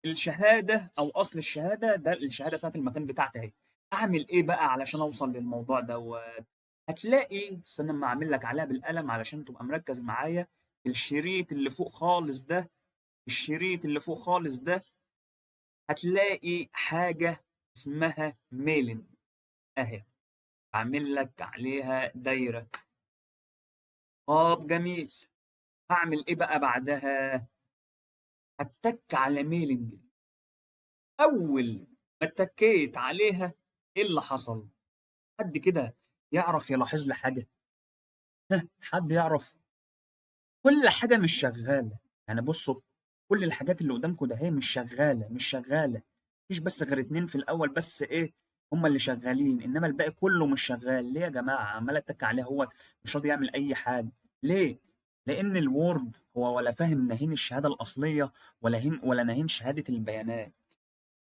الشهاده او اصل الشهاده ده، الشهاده بتاعت المكان بتاعتي اهي. اعمل ايه بقى علشان اوصل للموضوع ده؟ هتلاقي، استنى اما اعمل لك عليها بالقلم علشان تبقى مركز معايا. الشريط اللي فوق خالص ده، الشريط اللي فوق خالص ده، هتلاقي حاجه اسمها ميلن اهي. اعمل لك عليها دايره. طب جميل. هعمل ايه بقى بعدها؟ هتك على ميلنج. اول ما اتكيت عليها، ايه اللي حصل؟ حد كده يعرف يلاحظ لي حاجه؟ حد يعرف؟ كل حاجه مش شغاله. يعني بصوا، كل الحاجات اللي قدامكم ده هي مش شغاله، مش شغاله. مفيش بس غير اتنين في الاول بس ايه هما اللي شغالين، انما الباقي كله مش شغال. ليه يا جماعه عمال اتك عليه هو مش راضي يعمل اي حاجه؟ ليه؟ لان الوورد هو ولا فاهم ناهين الشهاده الاصليه، ولا ناهين شهاده البيانات.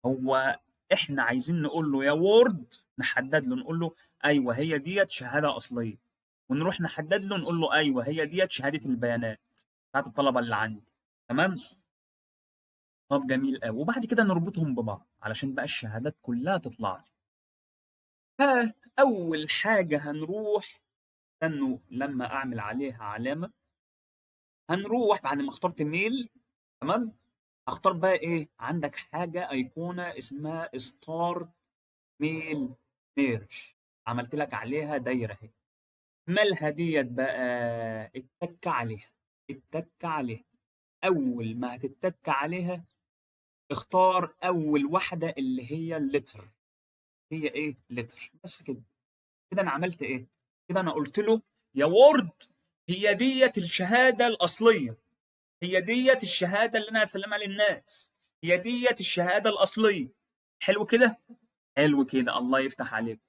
هو احنا عايزين نقول له يا وورد، نحدد له نقول له ايوه هي ديت شهاده اصليه، ونروح نحدد له نقول له ايوه هي ديت شهاده البيانات بتاعت الطلبه اللي عندي. تمام. طب جميل قوي. وبعد كده نربطهم ببعض علشان بقى الشهادات كلها تطلع لي. ها، اول حاجه هنروح، استنوا لما اعمل عليها علامه. هنروح بعد ما اخترت ميل، تمام، هختار بقى ايه؟ عندك حاجه ايقونه اسمها ستار ميل ميرج. عملت لك عليها دايره اهي. مالها ديت بقى؟ اتك عليها. اتك عليها. اول ما هتتك عليها، اختار اول واحده اللي هي اللتر. هي ايه؟ لتر. بس كده. كده انا عملت ايه؟ كده انا قلت له يا وورد، هي ديت الشهاده الاصليه، هي ديت الشهاده اللي انا هسلمها للناس، هي ديت الشهاده الاصليه. حلو كده. حلو كده، الله يفتح عليك.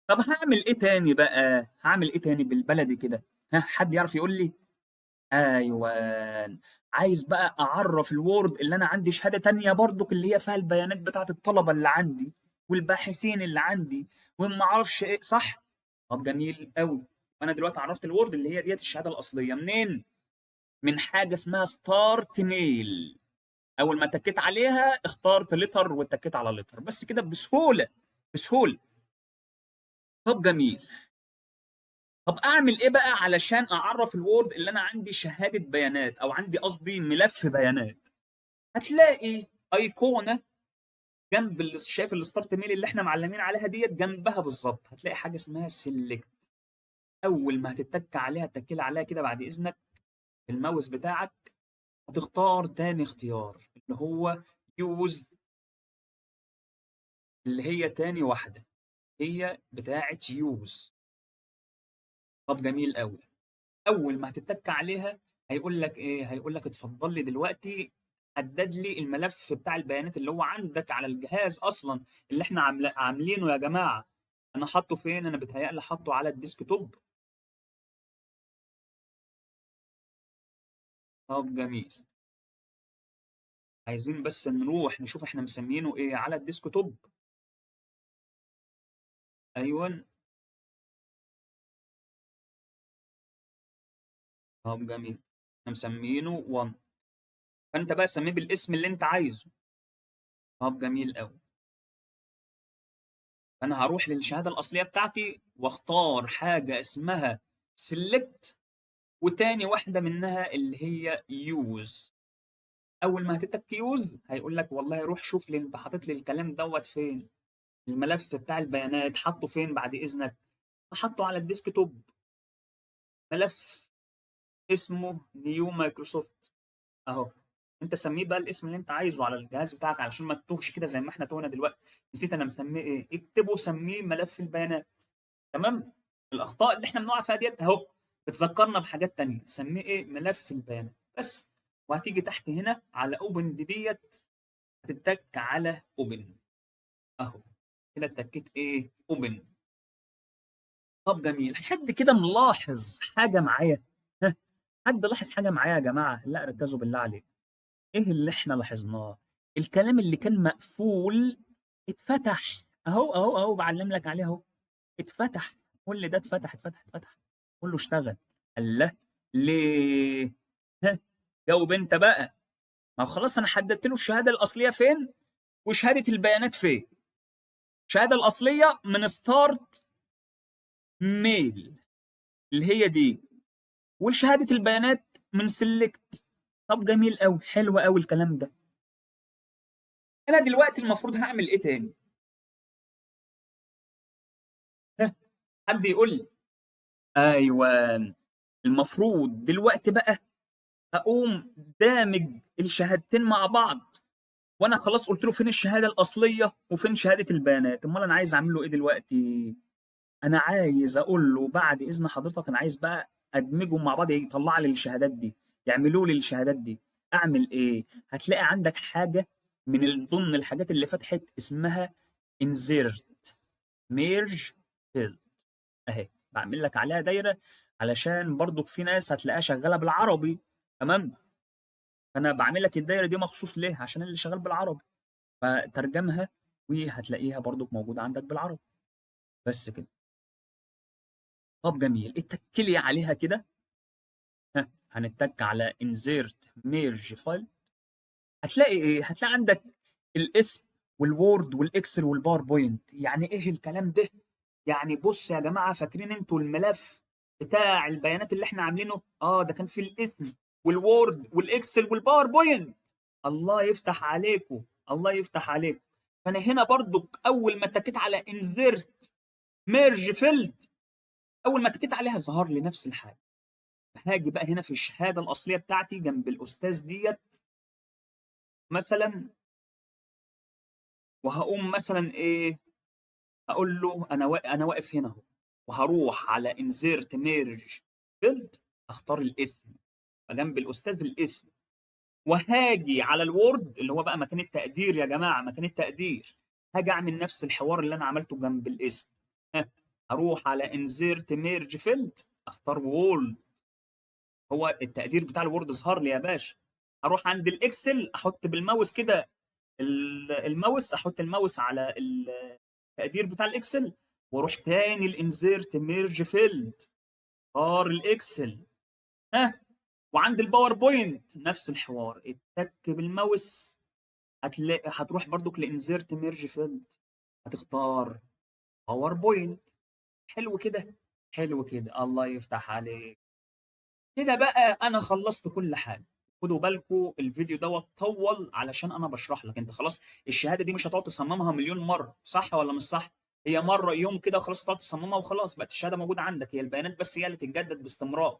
طب هعمل ايه تاني بقى؟ هعمل ايه تاني بالبلدي كده؟ ها، حد يعرف يقول لي؟ ايوان. عايز بقى اعرف الوورد اللي انا عندي شهاده تانية برضك اللي هي فيها البيانات بتاعت الطلبه اللي عندي والباحثين اللي عندي وما اعرفش ايه، صح؟ طب جميل قوي. انا دلوقتي عرفت الوورد اللي هي ديت الشهاده الاصليه منين؟ من حاجه اسمها ستارت ميل. اول ما اتكيت عليها اخترت لتر واتكيت على لتر، بس كده بسهوله. بسهوله. طب جميل. طب اعمل ايه بقى علشان اعرف الوورد اللي انا عندي شهاده بيانات او عندي قصدي ملف بيانات؟ هتلاقي ايقونه جنب شايف الستارت ميل اللي احنا معلمين عليها ديت، جنبها بالظبط هتلاقي حاجه اسمها سيلكت. اول ما هتتك عليها تكيل عليها كده بعد اذنك الماوس بتاعك، هتختار تاني اختيار اللي هو يوز، اللي هي تاني واحده، هي بتاعه يوز. طب جميل قوي. اول ما هتتك عليها هيقول لك ايه؟ هيقول لك اتفضل لي دلوقتي حدد لي الملف بتاع البيانات اللي هو عندك على الجهاز اصلا، اللي احنا عاملينه يا جماعه. انا حاطه فين؟ انا بتهيألي حاطه على الديسك توب. طب جميل. عايزين بس نروح نشوف احنا مسمينه ايه على الديسك توب. ايوه. طب جميل. احنا مسمينه 1. فانت بقى سميه بالاسم اللي انت عايزه. طب جميل قوي. فانا هروح للشهاده الاصليه بتاعتي واختار حاجه اسمها سيلكت، وتاني واحده منها اللي هي يوز. اول ما هتتك يوز هيقول لك والله روح شوف لي انت حاطط لي الكلام دوت فين، الملف بتاع البيانات حاطه فين بعد اذنك. حاطه على الديسك توب، ملف اسمه نيو مايكروسوفت اهو. انت سميه بقى الاسم اللي انت عايزه على الجهاز بتاعك علشان ما تتوهش كده زي ما احنا توهنا دلوقتي. نسيت انا مسميه ايه؟ اكتبه سميه ملف البيانات. تمام. الاخطاء اللي احنا بنقع فيها ديت اهو بتذكرنا بحاجات تانية. سميه ايه؟ ملف البيانات بس. وهتيجي تحت هنا على اوبن ديت، هتتك على اوبن اهو. كده اتكيت ايه؟ اوبن. طب جميل. حد كده ملاحظ حاجه معايا؟ حد لاحظ حاجة معايا يا جماعة؟ لا ركزوا بالله عليك. ايه اللي احنا لاحظناه؟ الكلام اللي كان مقفول اتفتح. اهو بعلم لك عليه اهو. اتفتح. كل ده اتفتح. كله اشتغل. الله. ليه؟ ها، جاوب انت بقى. ما هو خلاص انا حددت له الشهاده الاصليه فين وشهاده البيانات فين. الشهاده الاصليه من ستارت ميل اللي هي دي، وشهاده البيانات من سيلكت. طب جميل قوي، حلو قوي الكلام ده. انا دلوقتي المفروض هعمل ايه تاني؟ ها، حد يقول لي. ايوه، المفروض دلوقتي بقى اقوم دامج الشهادتين مع بعض. وانا خلاص قلت له فين الشهاده الاصليه وفين شهاده البيانات. امال انا عايز اعمل له ايه دلوقتي؟ انا عايز اقول له بعد اذن حضرتك انا عايز بقى ادمجهم مع بعض، يطلع لي الشهادات دي، يعملوا لي الشهادات دي. اعمل ايه؟ هتلاقي عندك حاجه من ضمن الحاجات اللي فتحت اسمها insert merge field. اهي بعمل لك عليها دايره علشان برضو في ناس هتلاقيها شغاله بالعربي. تمام. فانا بعمل لك الدايره دي مخصوص ليه؟ عشان اللي شغال بالعربي. فترجمها وهتلاقيها برضو موجوده عندك بالعربي. بس كده. طب جميل، اتكلي عليها كده. ها، هنتك على insert merge file. هتلاقي ايه؟ هتلاقي عندك الاسم والوورد والاكسل والباوربوينت. يعني ايه الكلام ده؟ يعني بص يا جماعه، فاكرين انتوا الملف بتاع البيانات اللي احنا عاملينه؟ ده كان فيه الاسم والوورد والاكسل والباوربوينت. الله يفتح عليكم، الله يفتح عليكم. فانا هنا برضو اول ما اتكيت على insert merge field، اول ما اتكيت عليها ظهر لي نفس الحاجه. هاجي بقى هنا في الشهاده الاصليه بتاعتي جنب الاستاذ ديت مثلا، وهقوم مثلا ايه، اقول له انا واقف هنا اهو، وهروح على انزيرت ميرج فيلد، اختار الاسم فجنب الاستاذ الاسم، وهاجي على الوورد اللي هو بقى مكان التقدير يا جماعه، مكان التقدير. هاجي اعمل نفس الحوار اللي انا عملته جنب الاسم. ها، هروح على انزيرت ميرج فيلد، اختار وول، هو التقدير بتاع الوورد ظهر لي يا باشا. اروح عند الاكسل، احط بالماوس كده الماوس، احط الماوس على التقدير بتاع الاكسل، واروح تاني الانزيرت ميرج فيلد، اختار الاكسل. ها، وعند الباوربوينت نفس الحوار، اتك بالماوس، هتلاقي هتروح برضك لانزيرت ميرج فيلد، هتختار باوربوينت. حلو كده، حلو كده، الله يفتح عليك. كده بقى انا خلصت كل حاجه. خدوا بالكم الفيديو دوت طول علشان انا بشرح لك. انت خلاص الشهاده دي مش هتقعد تصممها مليون مره، صح ولا مش صح؟ هي مره يوم كده خلاص تقعد تصممها وخلاص بقت الشهاده موجوده عندك. هي البيانات بس هي اللي تتجدد باستمرار.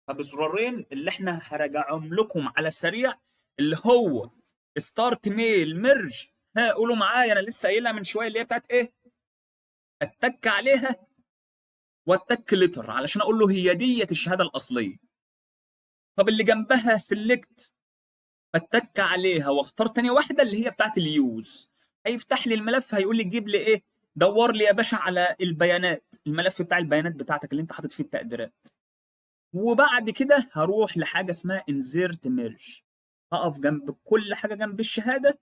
فبزرارين اللي احنا هراجعهم لكم على السريع، اللي هو ستارت ميل ميرج. ها قولوا معايا، انا لسه قايلها من شويه، اللي هي بتاعت ايه؟ اتك عليها واتك لتر علشان اقول له هي ديت الشهاده الاصليه. طب اللي جنبها سيلكت، بتك عليها واختار تاني واحده اللي هي بتاعت اليوز. هيفتح لي الملف، هيقول لي جيب لي ايه؟ دور لي يا باشا على البيانات، الملف بتاع البيانات بتاعتك اللي انت حاطط فيه التقديرات. وبعد كده هروح لحاجه اسمها انزيرت ميرج، هقف جنب كل حاجه جنب الشهاده،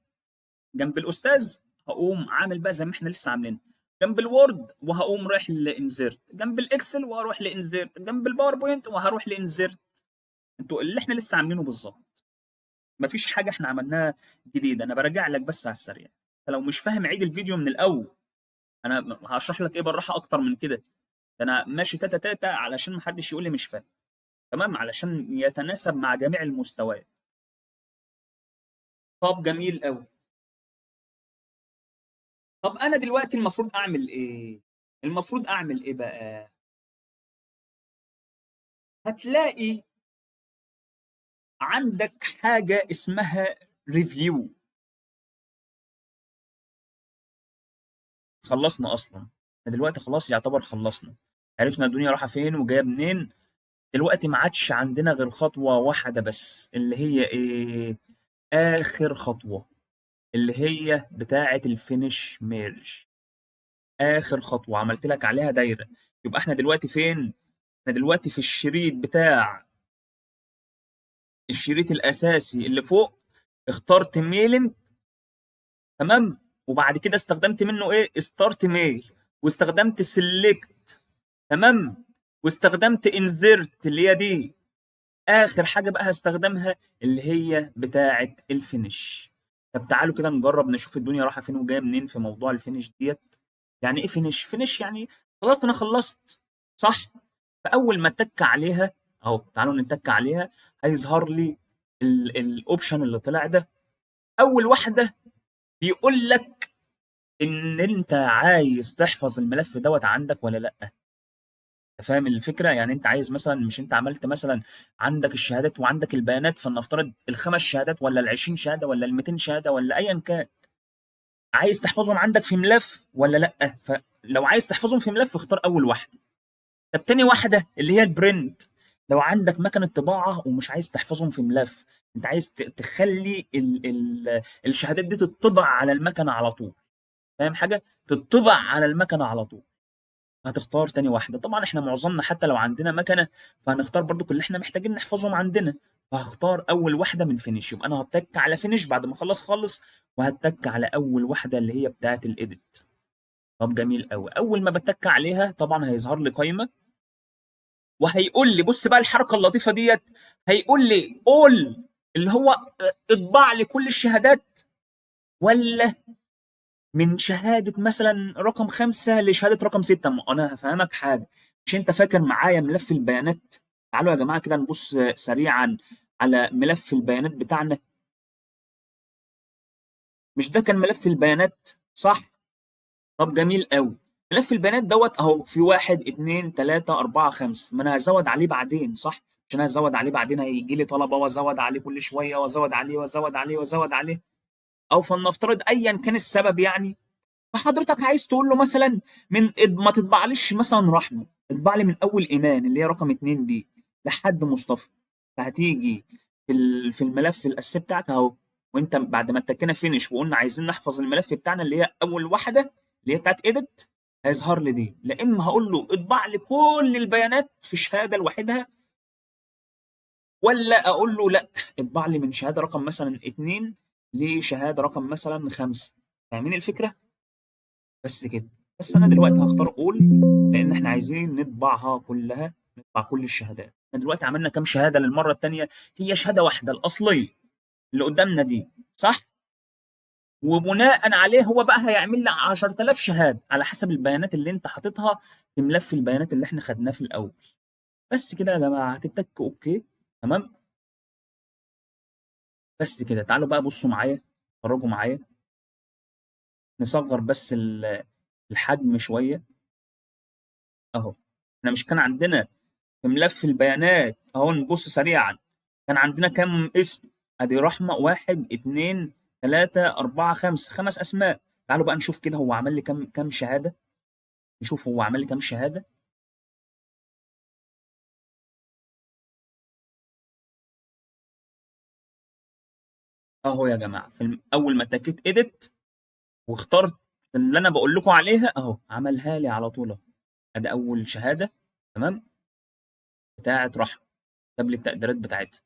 جنب الاستاذ هقوم عامل بقى زي ما احنا لسه عاملين جنب الوورد، وهقوم رايح لانزيرت جنب الاكسل، وهروح لانزيرت جنب الباوربوينت، وهروح لانزيرت. انتوا اللي احنا لسه عاملينه بالظبط، مفيش حاجه احنا عملناها جديده. انا براجع لك بس على السريع. انت لو مش فاهم عيد الفيديو من الاول، انا هشرح لك ايه بالراحه اكتر من كده. ده انا ماشي تاتا تاتا علشان محدش يقول لي مش فاهم. تمام، علشان يتناسب مع جميع المستويات. طب جميل قوي. طب انا دلوقتي المفروض اعمل ايه؟ المفروض اعمل ايه بقى؟ هتلاقي عندك حاجه اسمها ريفيو. خلصنا اصلا. احنا دلوقتي خلاص يعتبر خلصنا، عرفنا الدنيا رايحه فين وجايه منين. دلوقتي ما عادش عندنا غير خطوة واحدة بس، اللي هي ايه؟ آخر خطوة، اللي هي بتاعة الفينش ميرج. آخر خطوة عملت لك عليها دايرة. يبقى احنا دلوقتي فين؟ احنا دلوقتي في الشريط بتاع الشريط الاساسي اللي فوق، اخترت ميلنج، تمام، وبعد كده استخدمت منه ايه، ستارت ميل، واستخدمت سيلكت، تمام، واستخدمت انزرت اللي هي دي. اخر حاجه بقى هستخدمها اللي هي بتاعه الفينش. طب تعالوا كده نجرب نشوف الدنيا رايحه فين وجايه منين في موضوع الفينش ديت. يعني ايه فينش؟ فينش يعني خلاص انا خلصت، صح؟ فاول ما اتك عليها اهو، تعالوا نتك عليها، هيظهر لي الاوبشن اللي طلع ده. اول واحده بيقول لك ان انت عايز تحفظ الملف دوت عندك ولا لا. فاهم الفكره؟ يعني انت عايز مثلا، مش انت عملت مثلا عندك الشهادات وعندك البيانات، فلنفترض الخمس شهادات ولا ال 20 شهاده ولا ال 200 شهاده ولا ايا كان، عايز تحفظهم عندك في ملف ولا لا؟ فلو عايز تحفظهم في ملف اختار اول واحده. طب تاني واحده اللي هي البرنت، لو عندك مكنه طباعه ومش عايز تحفظهم في ملف، انت عايز تخلي ال الشهادات دي تطبع على المكنه على طول. فاهم حاجه؟ تطبع على المكنه على طول، هتختار تاني واحده. طبعا احنا معظمنا حتى لو عندنا مكنه فهنختار برضو اللي احنا محتاجين نحفظهم عندنا، فهختار اول واحده من فينيش. يبقى انا هتك على فينيش بعد ما اخلص خالص، وهتك على اول واحده اللي هي بتاعه الايديت. طب جميل قوي. اول ما بتك عليها طبعا هيظهر لي قائمه، وهيقول لي بص بقى الحركه اللطيفه ديت، هيقول لي قول اللي هو اطبع لي كل الشهادات، ولا من شهادة مثلا رقم 5 لشهادة رقم 6. أنا هفهمك حاجة، مش أنت فاكر معايا ملف البيانات؟ تعالوا يا جماعة كده نبص سريعا على ملف البيانات بتاعنا. مش ده كان ملف البيانات، صح؟ طب جميل قوي. ملف البيانات دوت أهو في 1 2 3 4 5، ما أنا هزود عليه بعدين، صح؟ عشان أنا هزود عليه بعدين هيجي لي طلبة وأزود عليه كل شوية وأزود عليه وأزود عليه وأزود عليه، أو فلنفترض أيا كان السبب يعني. فحضرتك عايز تقول له مثلا ما تطبعليش مثلا رحمه، اطبع لي من اول ايمان اللي هي رقم 2 دي لحد مصطفى. فهتيجي في الملف الاساسي بتاعك اهو، وانت بعد ما اتكينا فينش وقلنا عايزين نحفظ الملف بتاعنا اللي هي اول واحده اللي هي بتاعت ايديت، هيظهر لي دي. لا اما هقول له اطبع لي كل البيانات في شهاده لوحدها، ولا اقول له لا اطبع لي من شهاده رقم مثلا 2 لشهاده رقم مثلا 5. فاهمين الفكره؟ بس كده. بس انا دلوقتي هختار اول، لان احنا عايزين نطبعها كلها، نطبع كل الشهادات. احنا دلوقتي عملنا كام شهاده للمره الثانيه؟ هي شهاده واحده الاصليه اللي قدامنا دي، صح؟ وبناء عليه هو بقى هيعمل لي 10000 شهاده على حسب البيانات اللي انت حاططها في ملف البيانات اللي احنا خدناه في الاول. بس كده يا جماعه، هتتك اوكي، تمام. بس كده. تعالوا بقى بصوا معايا، اتفرجوا معايا، نصغر بس الحجم شويه اهو. احنا مش كان عندنا في ملف البيانات اهو، نبص سريعا، كان عندنا كام اسم؟ ادي رحمه، 1 2 3 4 5، 5 اسماء. تعالوا بقى نشوف كده هو عمل لي كام شهاده، نشوف هو عمل لي كام شهاده. اهو يا جماعه في اول ما اتكيت اديت واخترت اللي انا بقول لكم عليها اهو، عملها لي على طول اهو. ادي اول شهاده، تمام، بتاعه رحمه، جاب لي التقديرات بتاعتها.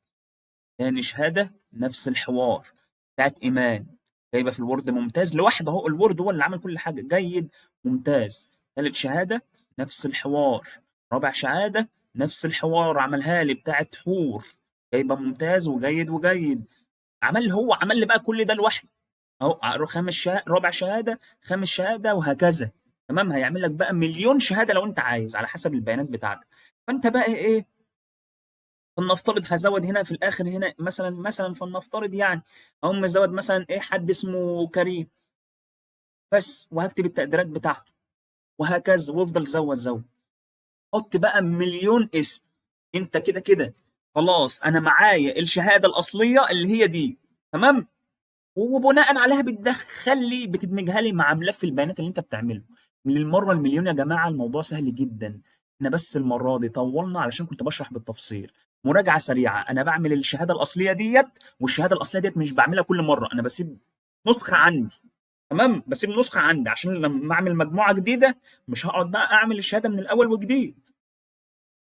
تاني شهاده نفس الحوار، بتاعت ايمان، جايبه في الوورد ممتاز لوحده اهو، الوورد هو اللي عمل كل حاجه، جيد ممتاز. ثالث شهاده نفس الحوار. رابع شهاده نفس الحوار عملها لي، بتاعت حور، جايبه ممتاز وجيد وجيد. هو عمل لي بقى كل ده لوحده اهو. رابع شهاده، خامس شهاده، وهكذا. تمام، هيعمل لك بقى مليون شهاده لو انت عايز على حسب البيانات بتاعتك. فانت بقى ايه، فلنفترض هزود هنا في الاخر هنا مثلا فلنفترض يعني اقوم مزود مثلا ايه حد اسمه كريم بس، وهكتب التقديرات بتاعته، وهكذا، وافضل زود. حط بقى مليون اسم. انت كده كده خلاص انا معايا الشهاده الاصليه اللي هي دي، تمام. وبناء عليها بتدخل لي، بتدمجها لي مع ملف البيانات اللي انت بتعمله. من المره المليون يا جماعه الموضوع سهل جدا. احنا بس المره دي طولنا علشان كنت بشرح بالتفصيل. مراجعه سريعه، انا بعمل الشهاده الاصليه ديت، والشهاده الاصليه ديت مش بعملها كل مره، انا بسيب نسخه عندي، تمام، بسيب نسخه عندي عشان لما اعمل مجموعه جديده مش هقعد بقى اعمل الشهاده من الاول وجديد،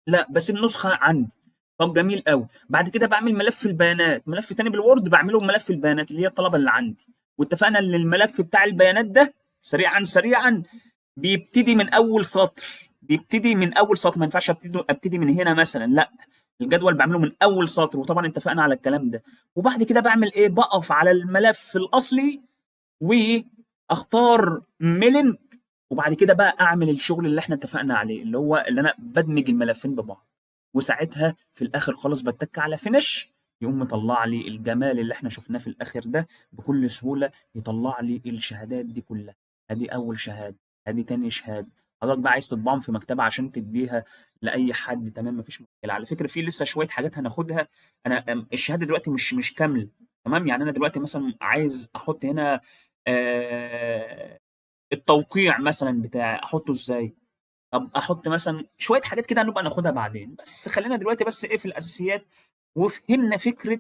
لا بسيب نسخه عندي. طب جميل قوي. بعد كده بعمل ملف البيانات، ملف تاني بالوورد بعمله بملف البيانات اللي هي الطلبه اللي عندي. واتفقنا ان الملف بتاع البيانات ده سريعا سريعا بيبتدي من اول سطر، بيبتدي من اول سطر، ما ينفعش ابتدي من هنا مثلا، لا، الجدول بعمله من اول سطر، وطبعا اتفقنا على الكلام ده. وبعد كده بعمل ايه؟ بقف على الملف الاصلي واختار ميلن، وبعد كده بقى اعمل الشغل اللي احنا اتفقنا عليه، اللي هو اللي انا بدمج الملفين ببعض. وساعتها في الاخر خالص بتك على فينش، يقوم مطلع لي الجمال اللي احنا شفناه في الاخر ده بكل سهوله، يطلع لي الشهادات دي كلها. ادي اول شهاده، ادي تاني شهاده. حضرتك بقى عايز تطبعهم في مكتبه عشان تديها لاي حد، تمام، مفيش مشكله. على فكره في لسه شويه حاجات هناخدها. انا الشهاده دلوقتي مش كامله، تمام. يعني انا دلوقتي مثلا عايز احط هنا آه التوقيع مثلا بتاعي، احطه ازاي؟ طب احط مثلا شويه حاجات كده هنبقى ناخدها بعدين، بس خلينا دلوقتي بس ايه في الاساسيات. وفهمنا فكره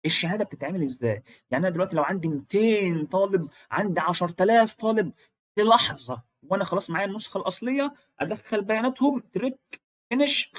الشهاده بتتعمل ازاي. يعني انا دلوقتي لو عندي 200 طالب، عندي 10,000 طالب، في لحظه وانا خلاص معايا النسخه الاصليه ادخل بياناتهم تريك فينش،